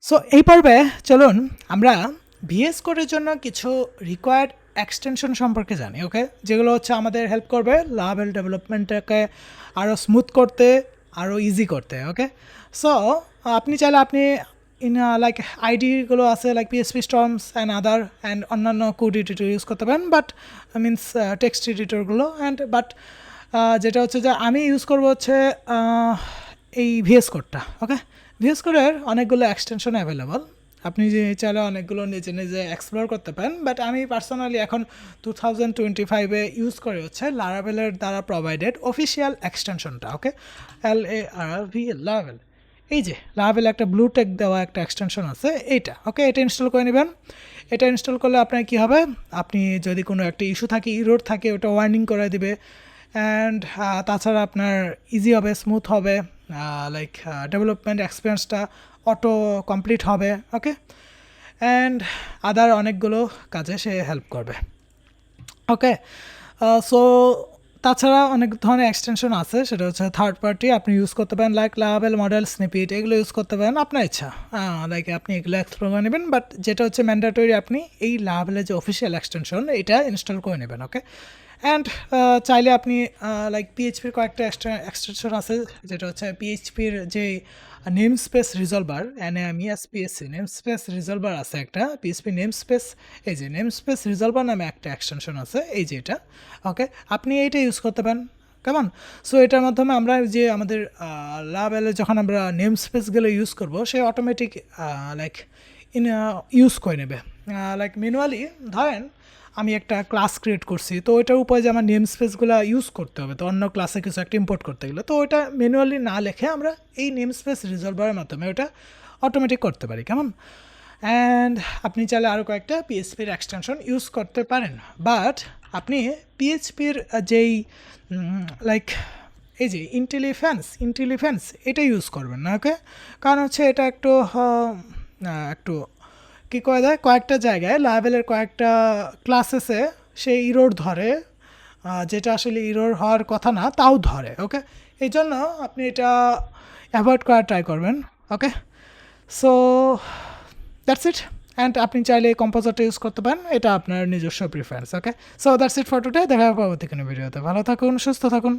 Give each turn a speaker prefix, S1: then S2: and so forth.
S1: So এই পর্বে চলুন আমরা ভিএস কোডের জন্য কিছু রিকোয়ার্ড এক্সটেনশন সম্পর্কে জানি, ওকে, যেগুলো হচ্ছে আমাদের হেল্প করবে লাভেল ডেভেলপমেন্টটাকে আরও স্মুথ করতে, আরও ইজি করতে, ওকে। সো আপনি চাইলে আপনি ইন লাইক আইডিগুলো আছে like PSP storms and other and অন্যান্য কোড এডিটর ইউজ করতে পারেন, বাট মিনস টেক্সট এডিটরগুলো অ্যান্ড বাট যেটা হচ্ছে যে আমি ইউজ করবো হচ্ছে এই ভিএস কোডটা, ওকে। ভিএস কোডের অনেকগুলো এক্সটেনশন অ্যাভেলেবল, আপনি যে চাইলে অনেকগুলো নিজে নিজে এক্সপ্লোর করতে পারেন, বাট আমি পার্সোনালি এখন 2025-এ ইউজ করে হচ্ছে লারাভেলের দ্বারা প্রোভাইডেড অফিসিয়াল এক্সটেনশনটা, ওকে। LARAVEL লারাভেল, এই যে লারাভেল একটা ব্লু টেক দেওয়া একটা এক্সটেনশন আছে এইটা, ওকে। এটা ইনস্টল করে নেবেন। এটা ইনস্টল করলে আপনার কী হবে, আপনি যদি কোনো একটা ইস্যু থাকে, ইরোর থাকে, ওটা ওয়ার্নিং করে দিবে। অ্যান্ড তাছাড়া আপনার ইজি হবে, স্মুথ হবে, লাইক ডেভেলপমেন্ট এক্সপিরিয়েন্সটা অটো কমপ্লিট হবে, ওকে। অ্যান্ড আদার অনেকগুলো কাজে সে হেল্প করবে, ওকে। সো তাছাড়া অনেক ধরনের এক্সটেনশন আছে, সেটা হচ্ছে থার্ড পার্টি আপনি ইউজ করতে পারেন, লাইক লারাভেল মডেল স্নিপিট, এগুলো ইউজ করতে পারেন আপনার ইচ্ছা, লাইক আপনি এগুলো এক্সপ্লোর করে নেবেন। বাট যেটা হচ্ছে ম্যান্ডেটরি, আপনি এই লারাভেলের যে অফিসিয়াল এক্সটেনশন এটা ইনস্টল করে নেবেন, ওকে। অ্যান্ড চাইলে আপনি লাইক পিএইচপির কয়েকটা এক্সটেনশন আছে, যেটা হচ্ছে পিএইচপির যে namespace resolver, NAMESPACE namespace resolver আছে একটা, পিএইচপি নেম স্পেস, এই যে নেম স্পেস রিজলভার নামে একটা এক্সটেনশন আছে, এই যে এটা, ওকে। আপনি এইটা ইউজ করতে পারেন, কেমন। সো এটার মাধ্যমে আমরা যে আমাদের লারাভেলে যখন আমরা নেম স্পেসগুলো ইউজ করব, সে অটোমেটিক লাইক ইউজ করে নেবে। লাইক ম্যানুয়ালি ধরেন আমি একটা ক্লাস ক্রিয়েট করছি, তো ওইটার উপরে যে আমার নেম স্পেসগুলো ইউজ করতে হবে, তো অন্য ক্লাসে কিছু একটা ইম্পোর্ট করতে গেলে, তো ওইটা ম্যানুয়ালি না লিখে আমরা এই নেম স্পেস রিজলভারের মাধ্যমে ওটা অটোমেটিক করতে পারি, কেমন। অ্যান্ড আপনি চাইলে আরও কয়েকটা পিএইচপির এক্সটেনশন ইউজ করতে পারেন, বাট আপনি পিএইচপির যেই লাইক এই যে ইন্টেলিফেন্স এটা ইউজ করবেন না, ওকে। কারণ হচ্ছে এটা একটু কী করে দেয়, কয়েকটা জায়গায় লারাভেলের কয়েকটা ক্লাসেসে সে ইরোর ধরে, যেটা আসলে ইরোর হওয়ার কথা না তাও ধরে, ওকে। এই জন্য আপনি এটা অ্যাভয়েড করার ট্রাই করবেন, okay. So that's it. And আপনি চাইলে কম্পোজারটা ইউজ করতে পারেন, এটা আপনার নিজস্ব preference, okay. So that's it for today. দেখা হবে পরবর্তী কোনো ভিডিওতে। ভালো থাকুন, সুস্থ থাকুন।